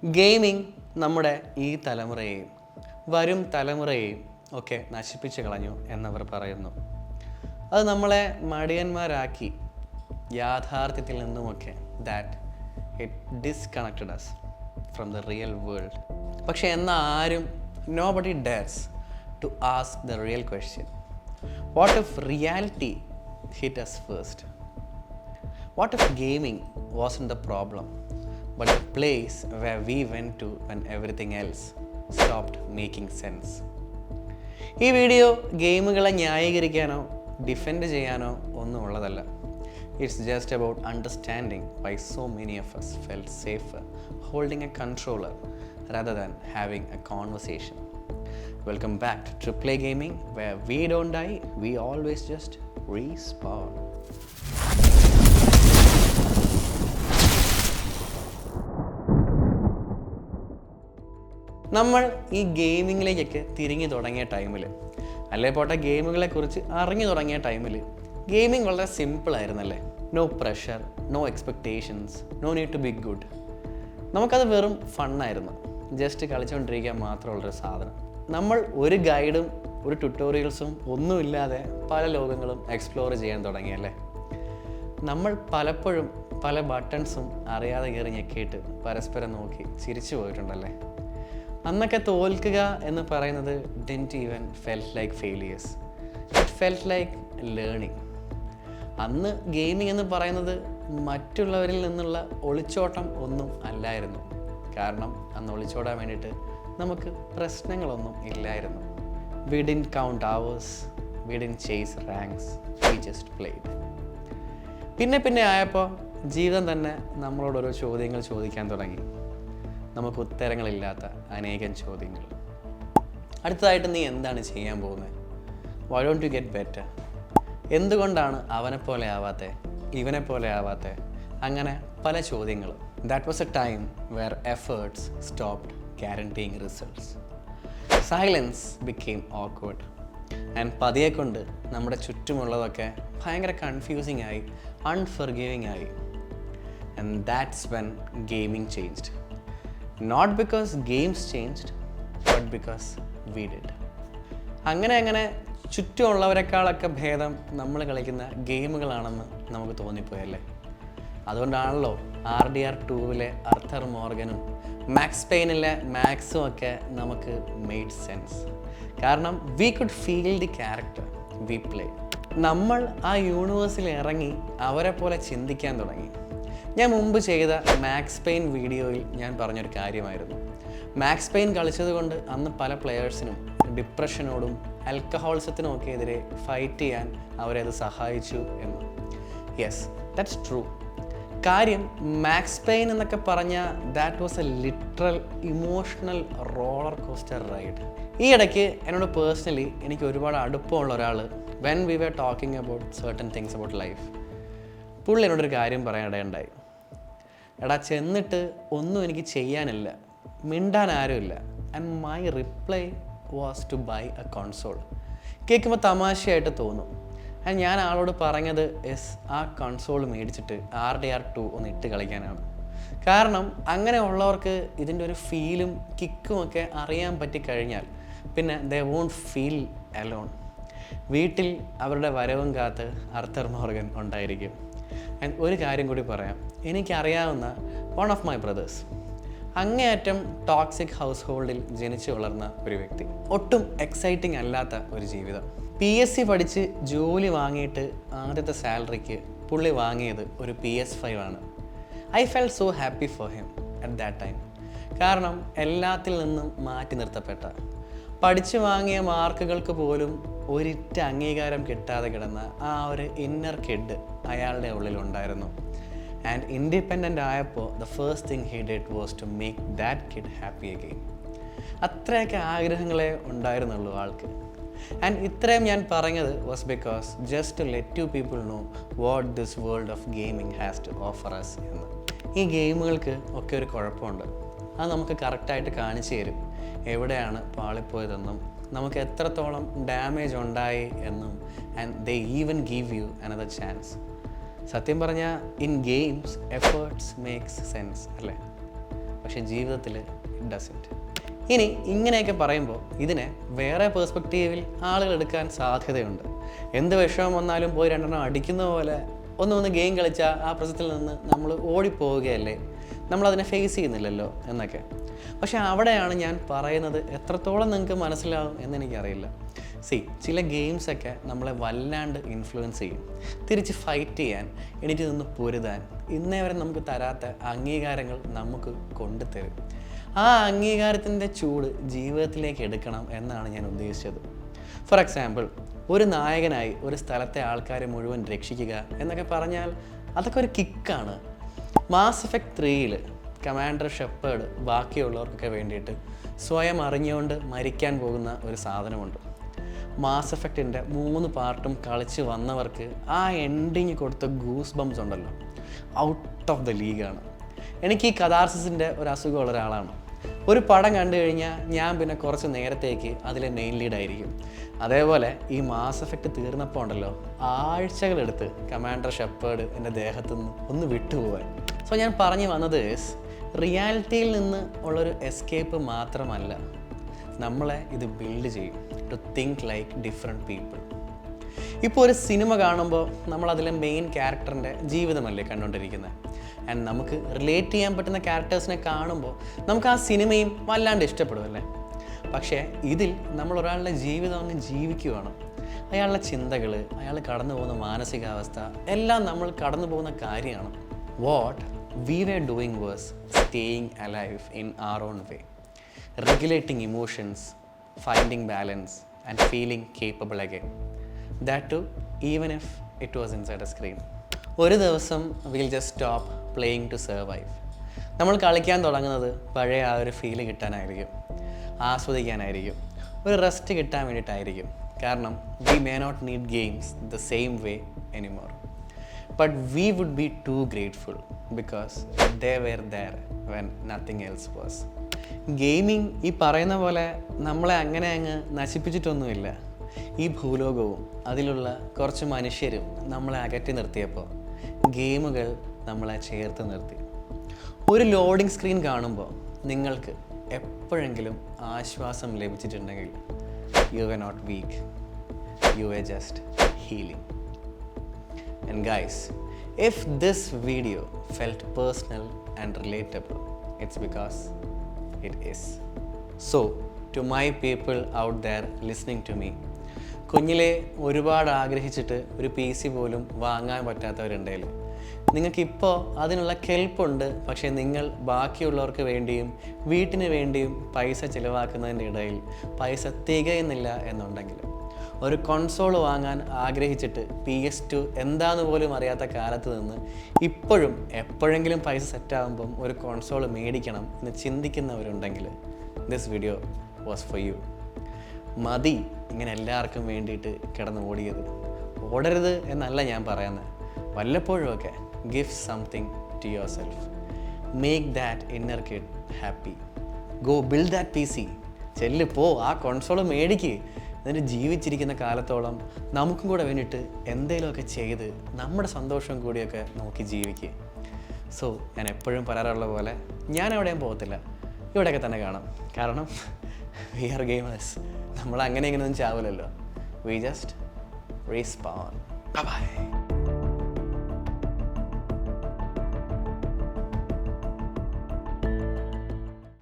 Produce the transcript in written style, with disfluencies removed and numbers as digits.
Gaming നമ്മുടെ ഈ തലമുറയെയും വരും തലമുറയെയും ഒക്കെ നശിപ്പിച്ച് കളഞ്ഞു എന്നവർ പറയുന്നു. അത് നമ്മളെ മടിയന്മാരാക്കി യാഥാർത്ഥ്യത്തിൽ നിന്നുമൊക്കെ that it disconnected us from the real world. പക്ഷെ എന്നാൽ ആരും nobody dares to ask the real question, what if reality hit us first? What if gaming wasn't the problem, but the place where we went to when everything else stopped making sense? ഈ video ഗെയിമുകളെ ന്യായീകരിക്കാനോ defend ചെയ്യാനോ ഒന്നും ഉള്ളതല്ല. It's just about understanding why so many of us felt safer holding a controller rather than having a conversation. Welcome back to Triple A Gaming, where we don't die, we always just respawn. നമ്മൾ ഈ ഗെയിമിങ്ങിലേക്കൊക്കെ തിരിഞ്ഞു തുടങ്ങിയ ടൈമിൽ, അല്ലേ പോട്ടെ ഗെയിമുകളെക്കുറിച്ച് അറിഞ്ഞു തുടങ്ങിയ ടൈമിൽ ഗെയിമിംഗ് വളരെ സിമ്പിളായിരുന്നല്ലേ. No pressure, no expectations, no need to be good. നമുക്കത് വെറും ഫണ്ണായിരുന്നു, ജസ്റ്റ് കളിച്ചുകൊണ്ടിരിക്കാൻ മാത്രമുള്ളൊരു സാധനം. നമ്മൾ ഒരു ഗൈഡും ഒരു ട്യൂട്ടോറിയൽസും ഒന്നുമില്ലാതെ പല ലോകങ്ങളും എക്സ്പ്ലോർ ചെയ്യാൻ തുടങ്ങിയല്ലേ. നമ്മൾ പലപ്പോഴും പല ബട്ടൺസും അറിയാതെ കയറി ഞെക്കിയിട്ട് പരസ്പരം നോക്കി ചിരിച്ചു പോയിട്ടുണ്ടല്ലേ. അന്നൊക്കെ തോൽക്കുക എന്ന് പറയുന്നത് didn't even felt like failures, it felt like learning. അന്ന് ഗെയിമിംഗ് എന്ന് പറയുന്നത് മറ്റുള്ളവരിൽ നിന്നുള്ള ഒളിച്ചോട്ടം ഒന്നും അല്ലായിരുന്നു. കാരണം അന്ന് ഒളിച്ചോടാൻ വേണ്ടിയിട്ട് നമുക്ക് പ്രശ്നങ്ങളൊന്നും ഇല്ലായിരുന്നു. We didn't count hours, we didn't chase ranks, we just played. പിന്നെ ആയപ്പോൾ ജീവിതം തന്നെ നമ്മളോട് ഓരോ ചോദ്യങ്ങൾ ചോദിക്കാൻ തുടങ്ങി, നമുക്ക് ഉത്തരങ്ങളില്ലാത്ത അനേകം ചോദ്യങ്ങൾ. അടുത്തതായിട്ട് നീ എന്താണ് ചെയ്യാൻ പോകുന്നത്? Why don't you get better? എന്തുകൊണ്ടാണ് അവനെപ്പോലെ ആവാത്തെ, ഇവനെപ്പോലെ ആവാത്തെ? അങ്ങനെ പല ചോദ്യങ്ങളും. That was A time wear efforts stopped guaranteeing results. Silence became awkward. And പതിയെ കൊണ്ട് നമ്മുടെ ചുറ്റുമുള്ളതൊക്കെ ഭയങ്കര കൺഫ്യൂസിങ് ആയി, അൺഫർഗിവിങ് ആയി. And that's when gaming changed. Not because games changed, but because we did. അങ്ങനെ ചുറ്റുമുള്ളവരെക്കാളൊക്കെ ഭേദം നമ്മൾ കളിക്കുന്ന ഗെയിമുകളാണെന്ന് നമുക്ക് തോന്നിപ്പോയല്ലേ. അതുകൊണ്ടാണല്ലോ RDR 2 അർത്തർ മോർഗനും മാക്സ് പെയിനിലെ മാക്സും ഒക്കെ നമുക്ക് മെയ്ഡ് സെൻസ്. കാരണം we could feel the character V play. നമ്മൾ ആ യൂണിവേഴ്സിൽ ഇറങ്ങി അവരെ പോലെ ചിന്തിക്കാൻ തുടങ്ങി. ഞാൻ മുമ്പ് ചെയ്ത മാക്സ് പെയിൻ വീഡിയോയിൽ ഞാൻ പറഞ്ഞൊരു കാര്യമായിരുന്നു, മാക്സ് പെയിൻ കളിച്ചത് കൊണ്ട് അന്ന് പല പ്ലെയേഴ്സിനും ഡിപ്രഷനോടും ആൽക്കഹോളിസത്തിനും ഒക്കെ എതിരെ ഫൈറ്റ് ചെയ്യാൻ അവരത് സഹായിച്ചു എന്ന്. Yes, that's true. കാര്യം മാക്സ് പെയിൻ എന്നൊക്കെ പറഞ്ഞാൽ that was a literal emotional roller coaster ride. ഈ ഇടയ്ക്ക് എന്നോട് പേഴ്സണലി എനിക്ക് ഒരുപാട് അടുപ്പമുള്ള ഒരാൾ, when we were talking about certain things about life, പുള്ളി എന്നോടൊരു കാര്യം പറയാനിടയുണ്ടായി. എടാ, ചെന്നിട്ട് ഒന്നും എനിക്ക് ചെയ്യാനില്ല, മിണ്ടാൻ ആരുമില്ല, and my reply was to buy a console. കേൾക്കുമ്പോൾ തമാശയായിട്ട് തോന്നും. ആൻഡ് ഞാൻ ആളോട് പറഞ്ഞത് ആ കൺസോൾ മേടിച്ചിട്ട് RDR 2 ഒന്ന് ഇട്ട് കളിക്കാനാണ്. കാരണം അങ്ങനെ ഉള്ളവർക്ക് ഇതിൻ്റെ ഒരു ഫീലും കിക്കും ഒക്കെ അറിയാൻ പറ്റിക്കഴിഞ്ഞാൽ പിന്നെ ദേ വോണ്ട് ഫീൽ അലോൺ. വീട്ടിൽ അവരുടെ വരവും കാത്ത് അർത്തർ മോർഗൻ ഉണ്ടായിരിക്കും. ആൻഡ് ഒരു കാര്യം കൂടി പറയാം, എനിക്കറിയാവുന്ന വൺ ഓഫ് മൈ ബ്രദേഴ്സ് അങ്ങേയറ്റം ടോക്സിക് ഹൗസ് ഹോൾഡിൽ ജനിച്ചു വളർന്ന ഒരു വ്യക്തി. ഒട്ടും എക്സൈറ്റിംഗ് അല്ലാത്ത ഒരു ജീവിതം. PSC പഠിച്ച് ജോലി വാങ്ങിയിട്ട് ആദ്യത്തെ സാലറിക്ക് പുള്ളി വാങ്ങിയത് ഒരു PS5 ആണ്. I felt so happy for him at that time. കാരണം എല്ലാത്തിൽ നിന്നും മാറ്റി നിർത്തപ്പെട്ട, പഠിച്ചു വാങ്ങിയ മാർക്കുകൾക്ക് പോലും ഒരിറ്റ അംഗീകാരം കിട്ടാതെ കിടന്ന ആ ഒരു ഇന്നർ കിഡ് അയാളുടെ ഉള്ളിലുണ്ടായിരുന്നു. ആൻഡ് ഇൻഡിപെൻഡൻ്റ് ആയപ്പോൾ the first thing he did was to make that kid happy again. അത്രയൊക്കെ ആഗ്രഹങ്ങളെ ഉണ്ടായിരുന്നുള്ളൂ ആൾക്ക്. ആൻഡ് ഇത്രയും ഞാൻ പറഞ്ഞത് was because just to let you people know what this world of gaming has to offer us എന്ന്. ഈ ഗെയിമുകൾക്ക് ഒക്കെ ഒരു കുഴപ്പമുണ്ട്, അത് നമുക്ക് കറക്റ്റായിട്ട് കാണിച്ചു തരും എവിടെയാണ് പാളിപ്പോയതെന്നും നമുക്ക് എത്രത്തോളം ഡാമേജ് ഉണ്ടായി എന്നും. And they even give you another chance. സത്യം പറഞ്ഞാൽ in games efforts makes sense അല്ലേ. പക്ഷേ ജീവിതത്തിൽ ഇറ്റ് ഡസൻറ്റ്. ഇനി ഇങ്ങനെയൊക്കെ പറയുമ്പോൾ ഇതിനെ വേറെ പേഴ്സ്പെക്റ്റീവിൽ ആളുകൾ എടുക്കാൻ സാധ്യതയുണ്ട്. എന്ത് വിഷമം വന്നാലും പോയി രണ്ടെണ്ണം അടിക്കുന്ന പോലെ ഒന്ന് ഗെയിം കളിച്ചാൽ ആ പ്രശ്നത്തിൽ നിന്ന് നമ്മൾ ഓടിപ്പോവുകയല്ലേ, നമ്മളതിനെ ഫേസ് ചെയ്യുന്നില്ലല്ലോ എന്നൊക്കെ. പക്ഷേ അവിടെയാണ് ഞാൻ പറയുന്നത് എത്രത്തോളം നിങ്ങൾക്ക് മനസ്സിലാവും എന്നെനിക്കറിയില്ല. ചില ഗെയിംസൊക്കെ നമ്മളെ വല്ലാണ്ട് ഇൻഫ്ലുവൻസ് ചെയ്യും. തിരിച്ച് ഫൈറ്റ് ചെയ്യാൻ, എണീറ്റ് നിന്ന് പൊരുതാൻ ഇന്നേ വരെ നമുക്ക് തരാത്ത അംഗീകാരങ്ങൾ നമുക്ക് കൊണ്ടുതരും. ആ അംഗീകാരത്തിൻ്റെ ചൂട് ജീവിതത്തിലേക്ക് എടുക്കണം എന്നാണ് ഞാൻ ഉദ്ദേശിച്ചത്. ഫോർ എക്സാമ്പിൾ, ഒരു നായകനായി ഒരു സ്ഥലത്തെ ആൾക്കാരെ മുഴുവൻ രക്ഷിക്കുക എന്നൊക്കെ പറഞ്ഞാൽ അതൊക്കെ ഒരു കിക്കാണ്. മാസ് എഫക്റ്റ് 3 കമാൻഡർ ഷെപ്പേർഡ് ബാക്കിയുള്ളവർക്കൊക്കെ വേണ്ടിയിട്ട് സ്വയം അറിഞ്ഞുകൊണ്ട് മരിക്കാൻ പോകുന്ന ഒരു സാധനമുണ്ട്. മാസ് എഫക്റ്റിൻ്റെ 3 പാർട്ടും കളിച്ച് വന്നവർക്ക് ആ എൻഡിങ് കൊടുത്ത ഗൂസ് ബംസ് ഉണ്ടല്ലോ, ഔട്ട് ഓഫ് ദ ലീഗാണ്. എനിക്ക് ഈ കഥാർസിസിൻ്റെ ഒരു അസുഖമുള്ള ഒരാളാണ്. ഒരു പടം കണ്ടു കഴിഞ്ഞാൽ ഞാൻ പിന്നെ കുറച്ച് നേരത്തേക്ക് അതിലെ മെയിൻ ലീഡായിരിക്കും. അതേപോലെ ഈ മാസ് എഫക്റ്റ് തീർന്നപ്പോൾ ഉണ്ടല്ലോ, ആഴ്ചകളെടുത്ത് കമാൻഡർ ഷെപ്പേർഡ് എൻ്റെ ദേഹത്തുനിന്ന് ഒന്ന് വിട്ടുപോകാൻ. സോ ഞാൻ പറഞ്ഞു വന്നത് റിയാലിറ്റിയിൽ നിന്ന് ഉള്ളൊരു എസ്കേപ്പ് മാത്രമല്ല, നമ്മളെ ഇത് ബിൽഡ് ചെയ്യും to think like different people. ഇപ്പോൾ ഒരു സിനിമ കാണുമ്പോൾ നമ്മളതിലെ മെയിൻ ക്യാരക്ടറിൻ്റെ ജീവിതമല്ലേ കണ്ടുകൊണ്ടിരിക്കുന്നത്. ആൻഡ് നമുക്ക് റിലേറ്റ് ചെയ്യാൻ പറ്റുന്ന ക്യാരക്ടേഴ്സിനെ കാണുമ്പോൾ നമുക്ക് ആ സിനിമയും വല്ലാണ്ട് ഇഷ്ടപ്പെടുമല്ലേ. പക്ഷേ ഇതിൽ നമ്മൾ ഒരാളുടെ ജീവിതം അങ്ങ് ജീവിക്കുകയാണ്. അയാളുടെ ചിന്തകൾ, അയാൾ കടന്നു പോകുന്ന മാനസികാവസ്ഥ എല്ലാം നമ്മൾ കടന്നു പോകുന്ന കാര്യമാണ്. What we were doing was staying alive in our own way, regulating emotions, finding balance and feeling capable again. That too, even if it was inside a screen. ഒരു ദിവസം we'll just stop playing to survive. നമ്മൾ കളിക്കാൻ തുടങ്ങുന്നത് പഴയ ആ ഒരു feel കിട്ടാനായിരിക്കും, ആസ്വദിക്കാനായിരിക്കും, ഒരു rest കിട്ടാൻ വേണ്ടിയിട്ടായിരിക്കും. കാരണം we may not need games the same way anymore. But we would be too grateful because they were there when nothing else was. Gaming ഈ പറയുന്ന പോലെ നമ്മളെ അങ്ങനെ അങ്ങ് നശിപ്പിച്ചിട്ടൊന്നുമില്ല. ഈ ഭൂലോകവും അതിലുള്ള കുറച്ച് മനുഷ്യരും നമ്മളെ അകറ്റി നിർത്തിയപ്പോൾ ഗെയിമുകൾ നമ്മളെ ചേർത്ത് നിർത്തി. ഒരു ലോഡിംഗ് സ്ക്രീൻ കാണുമ്പോൾ നിങ്ങൾക്ക് എപ്പോഴെങ്കിലും ആശ്വാസം ലഭിച്ചിട്ടുണ്ടെങ്കിൽ you were not weak, you were just healing. And guys, if this video felt personal and relatable, it's because it is. So, to my people out there listening to me, കുഞ്ഞിലെ ഒരുപാട് ആഗ്രഹിച്ചിട്ട് ഒരു PC പോലും വാങ്ങാൻ പറ്റാത്തവരുണ്ടെങ്കിൽ നിങ്ങൾക്കിപ്പോൾ അതിനുള്ള കെൽപ്പുണ്ട്. പക്ഷേ നിങ്ങൾ ബാക്കിയുള്ളവർക്ക് വേണ്ടിയും വീട്ടിന് വേണ്ടിയും പൈസ ചിലവാക്കുന്നതിൻ്റെ ഇടയിൽ പൈസ തികയുന്നില്ല എന്നുണ്ടെങ്കിൽ, ഒരു കൺസോൾ വാങ്ങാൻ ആഗ്രഹിച്ചിട്ട് PS2 എന്താന്ന് പോലും അറിയാത്ത കാലത്ത് നിന്ന് ഇപ്പോഴും എപ്പോഴെങ്കിലും പൈസ സെറ്റാകുമ്പം ഒരു കൺസോൾ മേടിക്കണം എന്ന് ചിന്തിക്കുന്നവരുണ്ടെങ്കിൽ this video was for you. മതി ഇങ്ങനെ എല്ലാവർക്കും വേണ്ടിയിട്ട് കിടന്ന് ഓടരുത് എന്നല്ല ഞാൻ പറയുന്നത്. വല്ലപ്പോഴുമൊക്കെ give something to yourself. Make that inner kid happy. Go build that PC. ചെല്ല് പോ, ആ കൺസോൾ മേടിക്ക്. എന്നിട്ട് ജീവിച്ചിരിക്കുന്ന കാലത്തോളം നമുക്കും കൂടെ വേണ്ടിയിട്ട് എന്തെങ്കിലുമൊക്കെ ചെയ്ത് നമ്മുടെ സന്തോഷം കൂടിയൊക്കെ നോക്കി ജീവിക്കുക. സോ ഞാൻ എപ്പോഴും പറയാറുള്ള പോലെ ഞാൻ എവിടെയും പോകത്തില്ല, ഇവിടെയൊക്കെ തന്നെ കാണാം. കാരണം വി ആർ ഗെയിമേഴ്സ്. നമ്മൾ അങ്ങനെ ഇങ്ങനെയൊന്നും ചാവില്ലല്ലോ. We just respawn. ബൈ.